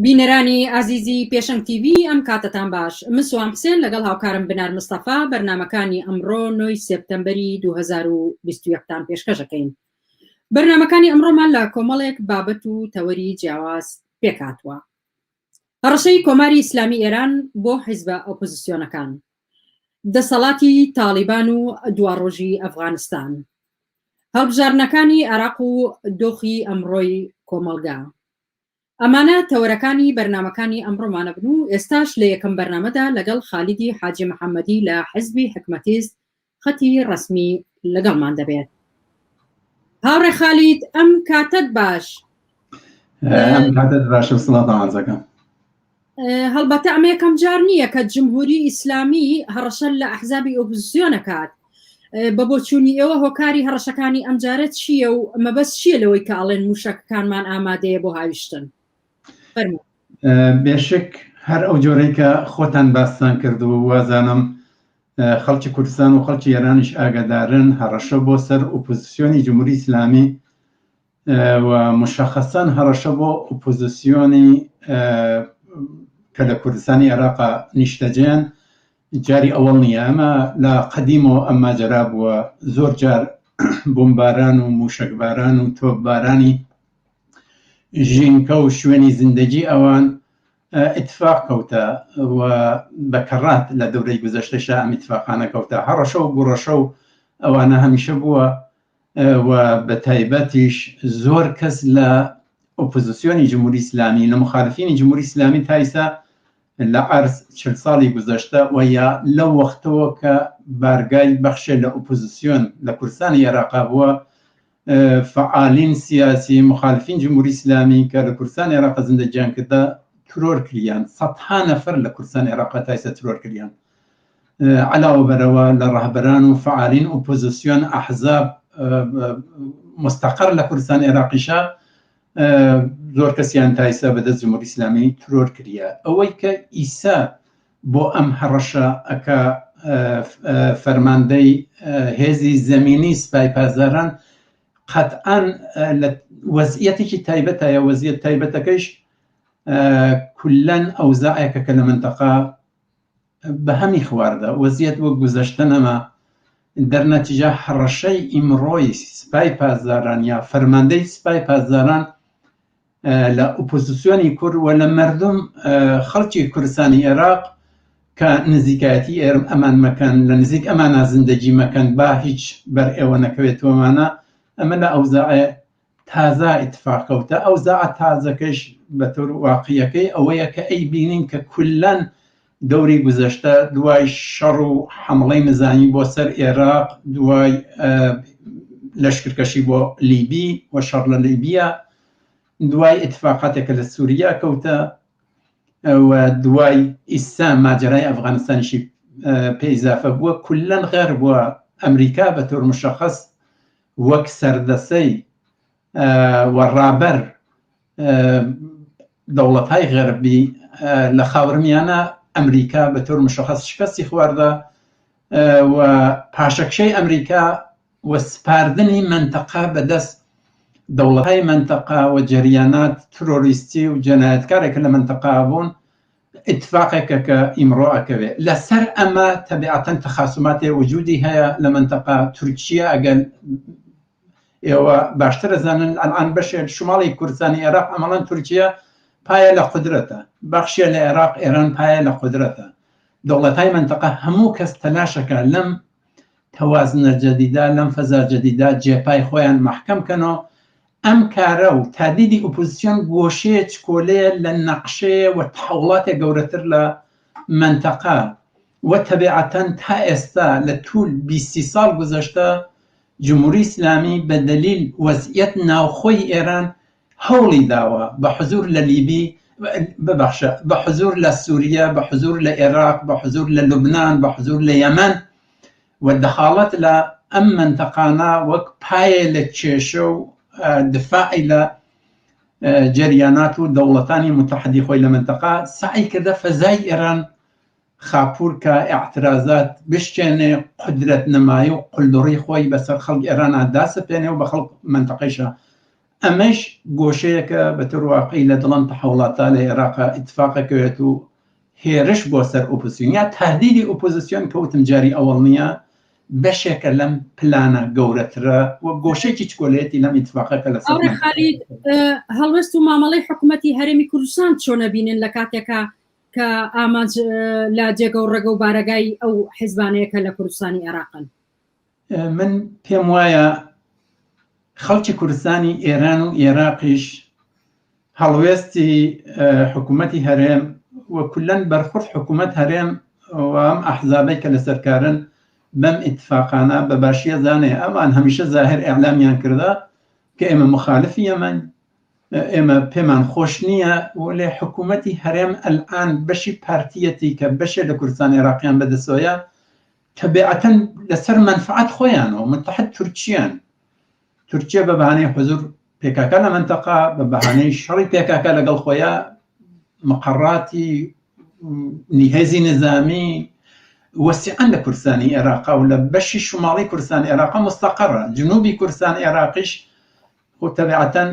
بینەرانی ئازیزی پێشەنگ TV ئەم کاتتان باش من سوام حسێن لەگەڵ هاوکارم بنار مستەفا بەرنامەکانی ئەمڕۆ 9 سپتەمبەری 2021تان پێشکەشەکەین. بەرنامەکانی ئەمڕۆمان لە کۆمەڵێک بابەت و تەوەری جیاواز پێکاتوە. هەڕەشەی کۆماری ئیسلامی ئێران بۆ حیزبە ئۆپۆزیسیۆنەکان، دەسەڵاتی تالیبان و دواڕۆژی ئەفغانستان، هەڵبژارنەکانی عێراق و دۆخی ئەمڕۆی کۆمەلگا. ئەمانە تەوەرەکانی بەرنامەکانی ئەمڕۆمانە بن و ئێستاش لە یەکەم بەرنامەدا لەگەڵ خالیدی حاجی محەممەدی لە حیزبی حکمەتیست خەتی ڕسمی لەگەڵمان دەبێت. هاوڕێ خالید ئەم کاتت باش. باش وسڵاتەکەم. هەڵبەتە ئەمە یەکەم جار نییە کە جمهوری ئیسلامی هەڕەشە لە ئەحزابی ئۆپۆزیسیۆن دەکات. بە بۆچوونی ئێوە هۆکاری هەڕەشەکانی ئەمجارەت چییە و مەبەست چییە لەوەی کە ئاڵێن موشەکەکانمان ئامادەیە بۆ هاویشتن؟ بێشک هەر ئەو جۆرەی کە خۆتان باستان کردو وازانم خەڵکی کوردستان و خەڵکی ئێرانیش ئاگادارن هەڕەشە بۆ سەر ئۆپۆزیسیۆنی جمهوری ئیسلامی و مشخصان هەڕەشە بۆ ئۆپۆزیسیۆنی کە لە کوردستانی عێراقا نیشتەجێن جاری ئەوەڵ نییە. ئەمە لە قەدیمەوە ئەمما جەرا بووە، زۆر جار بۆمباران و موشکباران و تۆپبارانی ژینکە و شوێنی زیندەگی ئەوان ئیتفاق کەوتە و بەکەڕات لە دەورەی گوزەشتەشە ئەم ئیتفاقانە کەوتە. هەڕەشە و گوڕەشە و ئەوانە هەمیشە بووە و بە تایبەتیش زۆر کەس لە ئۆپۆزیسیۆنی جمهوری ئیسلامی لە مخالفینی جمهوری ئیسلامی تایسە لە عەرز 40 ساڵی گوزەشتە و یا لەو وەختەوە کە بارگای بەخشێ لە ئۆپۆزیسیۆن لە کوردستانی عێراقا بووە، فعالین سیاسی مخالفین جمهوری ئیسلامی کە لە کوردستانی عێراقا زیندەگیان کردە ترۆر کریان. سەدها نەفەر لە کوردستانی عێراقا تایسە ترۆر کریان. علاوە بەرەوە لە ڕاهبەران و فعالین ئۆپۆزیسیۆن ئەحزاب مستەقر لە کوردستانی عێراقیشە زۆر کەسیان تایسە بەدەست جمهوری ئیسلامی ترۆر کریە. ئەوەی کە ئیسا بۆ ئەم هەڕەشە ئەکا فەرماندەی هێزی زەمینی سپای پازاران قەتعاً لە وەزعیەتێکی تایبەتایە. وەزعیەت تایبەتەکەیش کولەن ئەوزاعێکە کە لە منتەقا بە هەمی خواردە. وەزعیەت وەک گوزەشتە نەما، دەرنەتیجە هەڕەشەی ئیمڕۆی سپای پازاران یا فەرماندەی سپای پازاران لە ئۆپۆزیسیۆنی کورد و لە مردم خەڵکی کوردستانی عێراق کە نزیکایەتی ئەمان مەکەن، لە نزیک ئەمانە زیندەگی مەکەن، با هیچ بەر ئێوە نەکەوێتەوەمانە. ئەمە لە ئەوزاعێ تازە ئیتفاق کەوتە. ئەوزاعە تازەکەش بە تۆر واقعیەکەی ئەوەیە کە ئەی بینین کە کولەن دەوری گوزەشتە دوای شەڕ و حمڵەی نزانی بۆ سەر عێراق، دوای لەشکرکەشی بۆ لیبی و شەڕ لە لیبیە، دوای ئیتفاقاتێکە لە سووریا کەوتە و دوای ئیسا ماجرای ئەفغانستانیشی پێ ئیزافە بووە. کولەن غێر بووە ئەمریکا بە تۆر مشەخص وەک سەردەسەی و ڕابەر دەوڵەتهای غەربی لە خاورمیانە ئەمریکا بە تۆر مشەخص شکستی خواردە و پاشەکشەی ئەمریکا و سپاردنی منتەقا بەدەست دەوڵەتهای منتەقا و جەریانات ترۆریستی و جەنایەتکارێکە لە منتەقا بوون ئیتفاقێکە کە ئیمڕۆ ئەکەوێت. لەسەر ئەمە تەبیعەتەن تەخاسوماتی وجودی هەیە لە منتەقا. تورکیا ئەگەن ئێوە باشتر ئەزانن ئەلان بەشێ شماڵی کوردستانی عێراق ئەمەڵەن تورکیا پایە لە قودرەتە، بەخشیە لە عێراق ئێران پایە لە قودرەتە. دەوڵەتهای منتەقا هەموو کەس تەلاشەکە لەم تەوازنە جەدیدا، لەم فەزا جەدیدا جێپای خۆیان محکەم کەنەوە. ئەم کارە و تادیدی ئۆپۆزیسیۆن گۆشەیە چکۆلەیە لە نەقشەیە و تەحوڵاتێ گەورەتر لە منتەقا و تەبیعەتەن تا ئێستا لە توول 20 ساڵ گوزەشتە جمهوری ئیسلامی بە دەلیل وەزعیەت ناوخۆی ئێران هەوڵی داوە بە حزور لە لیبی، ببەخشە بە حزور لە سووریا، بە حزور لە عێراق، بە حزور لە لوبنان، بە حزور لە یەمەن و دەخاڵەت لە ئەم منتەقانە وەک پایە لە کێشە و دفاعی لە جەریانات و دەوڵەتانی متحدی خۆی لە منتەقا سعی کردە فەزای ئێران خاپورکە ئاعترازات بشکێنێ، قدرەت نەمایی و قولدوڕی خۆی بەسەر خەڵکی ئێران داسەپێنێ و بە خەڵک منتەقەیشە ئەمەش گۆشەیەکە بە تەواقعی لە دڵن تەحوڵاتە لە عێراق ئیتفاقەکەوێت و هێرش بۆ سەر ئۆپۆزیسیۆن یا تهدیدی ئۆپۆزیسیۆن کەوتم جاری ئەوەڵ نییە بەشێکە لەم پلانە گەورەترە و گۆشێکی چکۆلێتی لەم ئیتفاقەکە لە ئەوڕێ خالید هەڵوێست و مامەڵەی حکوومەتی هەرێمی کوردستان چۆنە بینن لە کاتێکە کە ئامانج لە جێگە و ڕێگە و بارەگای ئەو حیزبانەیەکە لە کوردستانی عێراقن؟ من پێم وایە خەڵکی کوردستانی ئێران و عێراقیش هەڵوێستی حکوومەتی هەرێم و کولەن بەرخورد حکوومەت هەرێم و ئەم ئەحزابەی کە لەسەرکارن بەم ئیتفاقانە بە باشیە زانێ ئەمان هەمیشە زاهر ئێعلامیان کردا کە ئێمە مخالفی ئەمەن، ئێمە پێمان خۆش نییە و لێ حکوومەتی هەرێم ئەلعان بەشی پارتیەتی کە بەشێ لە کوردستان عێراقیان بەدەستۆیە تەبیعەتەن لەسەر منفعەت خۆیانەوە متحد تورکیا بە بەهانەی حزور پێکاکە لە منتەقا بە بەهانەی شەڕی پێکاکە لەگەڵ خۆیان مقڕاتی هێزی نظامی وەسیعەن لە کوردستانی عێراق و لە بەشی شماڵی کوردستان عێراق مستەقڕە، جنوبی کوردستان عێراقیش خۆ تەبیعەتەن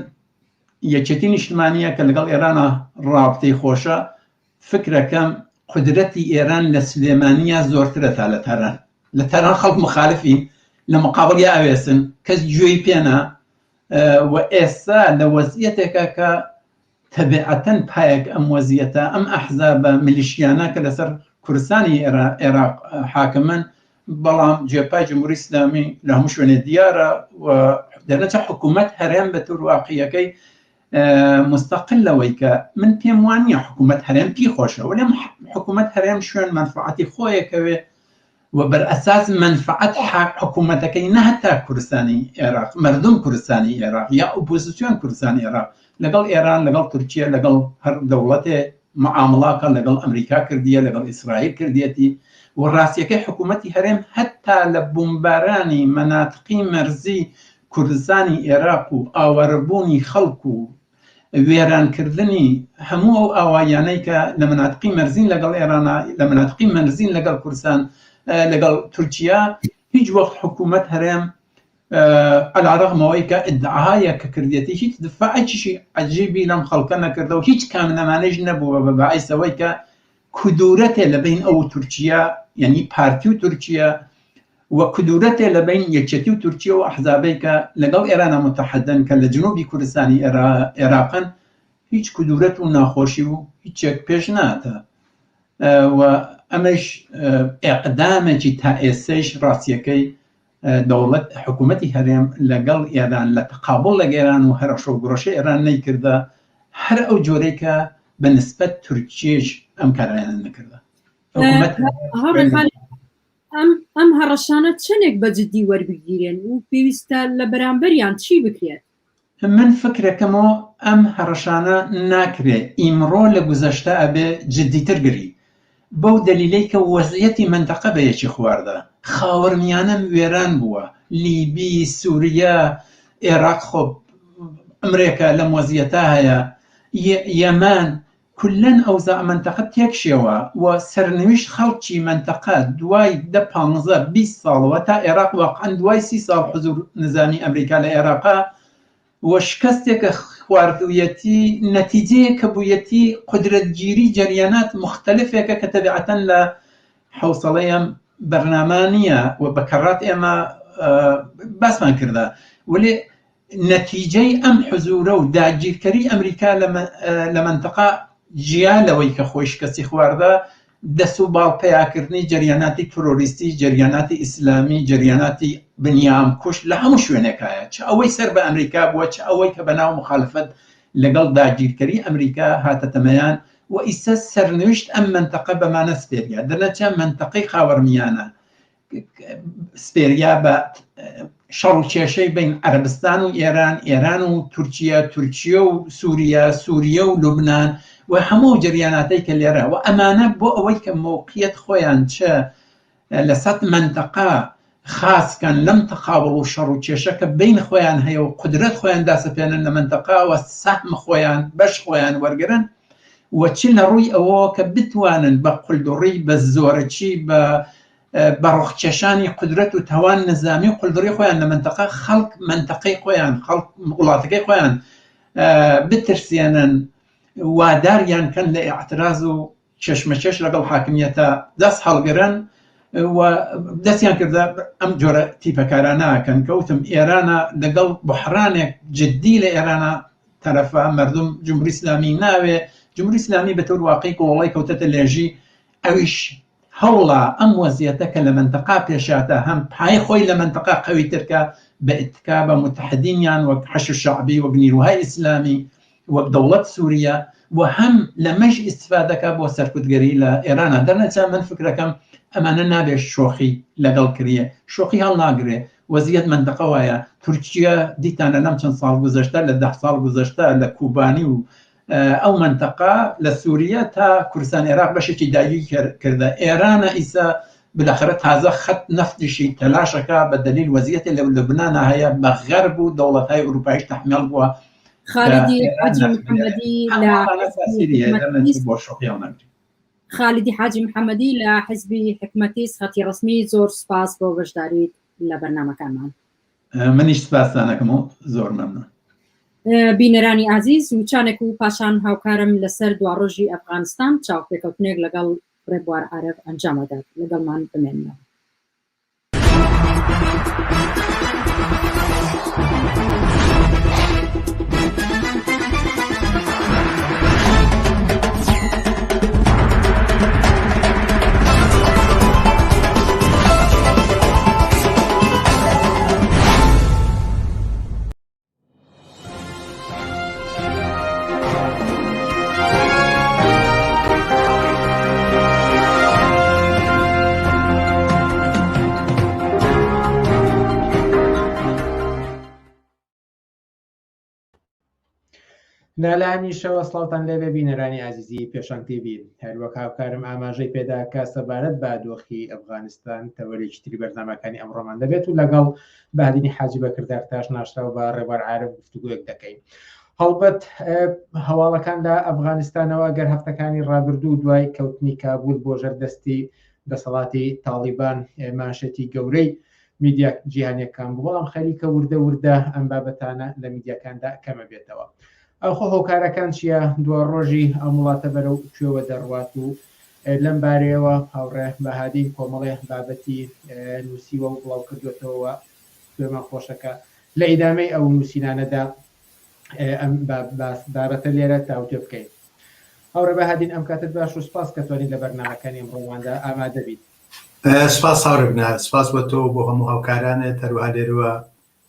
یەکێتی نیشتمانیە کە لەگەڵ ئێرانە ڕابطەی خۆشە. فکرەکەم قدرەتی ئێران لە سلێمانیە زۆرترە تا لە تەران خەڵک مخالفین لە مقابڵی ئاوێسن کەس گوێی پێنا و ئێستا لە وەزعیەتێکە کە تەبیعەتەن پایەک ئەم وەزعیەتە ئەم ئەحزابە میلیشیانە کە لەسەر کوردستانی عێراق حاکمن، بەڵام جێپای جمهوری ئیسلامی لە هەموو شوێنێ دیارە و دەرنەچە حکوومەت هەرێم بە تور واقعیەکەی مستەقل لەوەی کە من پێم وانە حکوومەت هەرێم پی خۆشە و لەم حکوومەت هەرێم شوێن منفعەتی خۆیەکەوێ و بەرئەساس منفعەت حکوومەتەکەی نە هەتا کوردستانی عێراق، مردم کوردستانی عێراق یا ئۆپۆزیسیۆن کوردستانی عێراق لەگەڵ ئێران لەگەڵ تورکیا لەگەڵ هەر دەوڵەتێ معامڵاکە لەگەڵ ئەمریکا کردیە لەگەڵ ئیسرائیل کردیەتی و ڕاستیەکەی حکوومەتی هەرێم هەتا لە بومبارانی مەناتقی مەرزی کوردستانی عێراق و ئاوەربوونی خەڵک و وێرانکردنی هەموو ئەو ئاوایانەی کە لە مەناتقی مەرزین لەگەڵ ئێرانە لە مەناتقی مەرزین لەگەڵ کوردستان لەگەڵ تورکیا هیچ وەخت حکوومەت هەرێم عەلارەغمەوەی کە ئیدعاایە کە کردێتی هیچ دفاعێکیشی عەجیبی لەم خەڵکە نەکردەوە، هیچ کامنەمانەیش نەبووە بە بەعیسەوەی کە کدورەتێ لە بین ئەو تورکیا یعنی پارتی و تورکیا و کدورەتێ لە بین یەکێتی و تورکیا و ئەحزابەی کە لەگەڵ ئێرانە متحەدن کە لە جنوبی کوردستانی عێراقن هیچ کدورەت و ناخۆشی و هیچێک پێش ناتە و ئەمەش ئێقدامێکی تا ئێستەش ڕاستیەکەی دەوڵەت حکوومەتی هەرێم لەگەڵ ئێران لە تەقابڵ لەگەڵ ئێران و هەرەشە و گڕۆشەی ئێران نەیکردە، هەر ئەو جۆرەی کە بە نسبەت تورکیەش ئەم کارایانە نەکردە. ئەم هەڕەشانە چنێک بەجددی وەربگیرێن و پێویستە لە بەرامبەریان چی بکرێت؟ من فکرەکەمەوە ئەم هەڕەشانە ناکرێت ئیمڕۆ لە گوزەشتە ئەبێ جددیتر گری بەو دەلیلەی کە وەزعیەتی منتەقە بە یەکی خواردە، خاوەرمیانە وێران بووە، لیبی، سووریا، عێراق خۆ ئەمریکا لەم وەزعیەتە هەیە، یەمان کولەن ئەوزا منتەقە تێکشێوە و سەرنوشت خەڵکی منتەقە دوای 15-20 ساڵەوە تا عێراق واقعاً دوای 30 ساڵ حزور نظامی ئەمریکا لە عێراقا و شکستێکە خواردوویەتی نەتیجەیە کە بوویەتی قدرەتگیری جەریانات مختلفێکە کە تەبیعەتەن لە حوسەڵەیەم بەرنامە نییە و بەکەڕات ئێمە باسمان کردە، وەلێ نەتیجەی ئەم حزورە و داگیرکەری ئەمریکا لە منتەقە جیالەوەی کە خۆی شکستی خواردە دەست و باڵپەیاکردنی جەریاناتی تۆرۆریستی، جەریاناتی ئیسلامی، جەریاناتی بنیام کوش لە هەموو شوێنێکایە، چ ئەوەی سەر بە ئەمریکا بووە چ ئەوەی کە بەناو مخالفەت لەگەڵ داگیرکەری ئەمریکا هاتەتەمەیان و ئیستا سەرنوشت ئەم منتەقە بەمانە سپێریا دەرنەچە منتەقەی خاوەرمیانە سپێریا بە شەڕ و کێشەی بین عەرەبستان و ئێران، ئێران و تورکیا، تورکیا و سووریا، سووریا و لوبنان و هەموو جەریاناتەی کە لێرە و ئەمانە بۆ ئەوەی کە موقعیت خۆیان چە لە سەد منتەقە خاسکەن لەم تەقابڵ و شەڕ و کێشەکە بین خۆیان هەیە و قدرەت خۆیان داسەپێنن لە منتەقە و سەهم خۆیان بەش خۆیان وەرگرن و چ لە ڕووی ئەوە کە بتوانن بە قولدوڕی بە زۆرەکی بە بەڕۆخکێشانی قدرەت و تاوان نظامی و قلدری خۆیان لە منتەقە خەڵک منتەقەی خۆیان خەڵک وڵاتەکەی خۆیان بترسێنن واداریان کەن لە ئاعتراض و چێشمەچێش لەگەڵ حاکمیەتە دەست هەڵگرن و دەستیان کردە ئەم جۆرە تیپەکارانەکەن کەوتم ئێرانە لەگەڵ بحرانێک جددی لە ئێرانە تەرەفە مردم جمهوری ئیسلامی ناوێ جمهوری ئیسلامی بەتەور واقعی کۆڵی کەوتەتە لێژی ئەویش هەوڵە ئەم وەزیەتە کە لە منتەقا پێشاتە هەم پای خۆی لە منتەقا قەویترکە بە ئیتکا بە متحدینیان وەک حەشد شەعبی وەک نیروهای ئیسلامی وەک دەوڵەت سووریا و هەم لە مەژ ئیستیفادەکە بۆ سەرکوتگەری لە ئێرانە دەرنەچە من فکرەکەم ئەمانە نابێت شۆخی لەگەڵ کردە شۆخی هەڵ ناگرێ وەزیەت منتەقە وایە تورکیا دیتانە لەم چەند ساڵ گوزەشتە لە 10 ساڵ گوزەشتە لە کوبانی و ئەو منتەقە لە سووریا تا کوردستان عێراق بەشێکی داگیری کردە ئێرانە ئیسا بالاخره تازە خەت نەفتیشی تەلاشەکە بە دلیل وەزیەتی لە لوبنان هەیە بە غەرب و دەوڵەت‌های ئەوروپاییش تەحمیل بووە خالدی حاجی محەممەدی خالدی حاجی محەممەدی لە حزبی حکومەتی سخەتی ڕسمی زۆر سپاس بۆ بەشداریت لە بەرنامەکانمان منیش سپاسدانەکەم و زۆر مەمنون بینەرانی عزیز وچانێک و پاشان هاوکارم لەسەر دوا ڕۆژی ئەفغانستان چاوپێکەوتنێک لەگەڵ ڕێبوار عارەب ئەنجامەدات لەگەڵمان بمێنەوە نالانی شەوە سڵاوتان لێبێ بینەرانی عزیزی پێشەنگ تیڤ هەروەک هاوکارم ئاماژەی پێدا کە سەبارەت بە دۆخی ئەفغانستان تەوەرێکی تری بەرنامەکانی ئەمڕۆمان دەبێت و لەگەڵ بەهادینی حاجی بەکردارتاش ناشرا و بە ڕێبوار عارەب گفتوگویەک دەکەین هەڵبەت هەواڵەکاندا ئەفغانستانەوە گەر هەفتەکانی ڕابردوو دوای کەوتنی کابول بۆ ژەردەستی دەسەڵاتی تاڵیبان ماشێتی گەورەی میدیا جیهانیەکان بوو بەڵام خەریکە وردە وردە ئەم بابەتانە لە میدیاکاندا کەمە بێتەوە ئەوخۆ هۆکارەکان چییە دووە ڕۆژی ئەم وڵاتە بەرەو کوێوە دەڕوات و لەم بارەیەوە هاوڕێ بەهادین کۆمەڵێ بابەتی نووسیوە و بڵاو کردوێتەوە پێمان خۆشەکە لە ئیدامەی ئەو نووسینانەدا ئەم بابەتە لێرە تاوتێ بکەین هاوڕێ بەهادین ئەم کاتت باش و سپاس کە توانین لە بەرنامەکانی ئەمڕۆواندا ئامادە بیت سپاس هاوڕێ بنە سپاس بۆ تۆ بۆ هەموو هاوکارانت هەروەها لێرەوە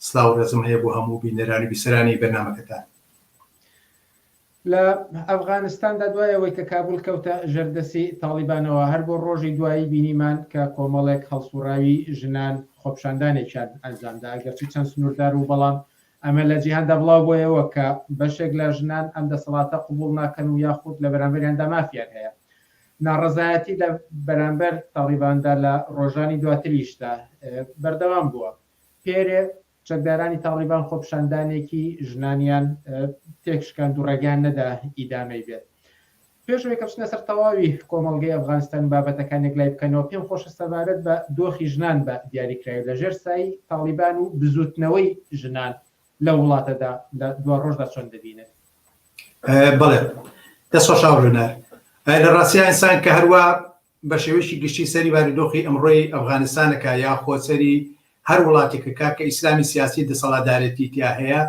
سڵاو و ڕێزم هەیە بۆ هەموو بینەرانی بیسەرانی بەرنامەکەتان لە ئەفغانستاندا دوایەوەی کە کابول کەوتە ژەردەسی تاڵیبانەوە هەر بۆ ڕۆژی دوایی بینیمان کە کۆمەڵێک هەڵسوڕاوی ژنان خۆپشاندانێکیان ئەنجامدا ئەگەرچی چەند سنووردار و بەڵام ئەمە لە جیهاندا بڵاو بۆیەوە کە بەشێک لە ژنان ئەم دەسەڵاتە قبول ناکەن و یاخود لە بەرامبەریاندا مافیان هەیە ناڕەزایەتی لە بەرامبەر تاڵیباندا لە ڕۆژانی دواتریشدا بەردەوام بووە پێرێ چەکدارانی تاڵیبان خۆپشاندانێکی ژنانیان تێکشکاند و ڕێگەیان نەدا ئیدامەی بێت پێشەوەی کە بچنە سەر تەواوی کۆمەڵگەی ئەفغانستان بابەتەکانێک لای بکەنەوە پێم خۆشە سەبارەت بە دۆخی ژنان بە دیاریکراوی لەژێر سایی تاڵیبان و بزوتنەوەی ژنان لە وڵاتەدا لە دو ڕۆژدا چۆن دەبینێت بەڵێ دەستخۆش هاوڕێنەر لە ڕاستیە ئینسان کە هەروە بە شێوەیەکی گشتی سەری بارودۆخی ئەمڕۆی ئەفغانستانەکە یا خۆسەری هەر وڵاتێکە کاکە ئیسلامی سیاسی دەسەڵاتدارەتی تیا هەیە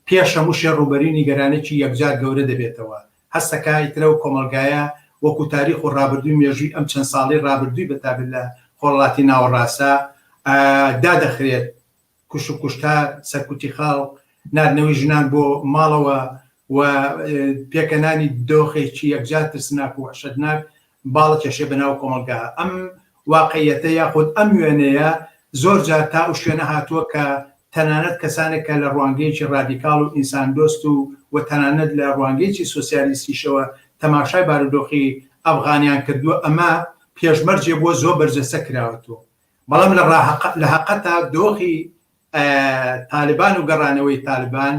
پێش هەموو شێڕوبەری نیگەرانێکی یەکجار گەورە دەبێتەوە هەستەکە ئیترە و کۆمەلگایە وەکو تاریخ و ڕابردووی مێژووی ئەم چەند ساڵی ڕابردووی بەتابێت لە خۆڵاتی ناوەڕاستە دادەخرێت کوش و کوشتار سەرکوتی خاڵ ناردنەوەی ژنان بۆ ماڵەوە و پێکەنانی دۆخێکی یەکجار ترسناک و وحشەتناک باڵە کێشێ بەناو کۆمەلگا ئەم واقعیەتە یاخود ئەم وێنەیە زۆر جار تا ئەو شوێنە هاتووە کە تەنانەت کەسانێکە لە ڕوانگەیەکی ڕادیکاڵ و ئینسان دۆست و تەنانەت لە ڕوانگەیەکی سۆسیالیستیشەوە تەماشای بارودۆخی ئەفغانیان کردووە ئەمە پێشمەرجێ بۆ زۆر بەرجەسە کراوەتەوە بەڵام لە حەقەتە دۆخی تالیبان و گەڕانەوەی تالیبان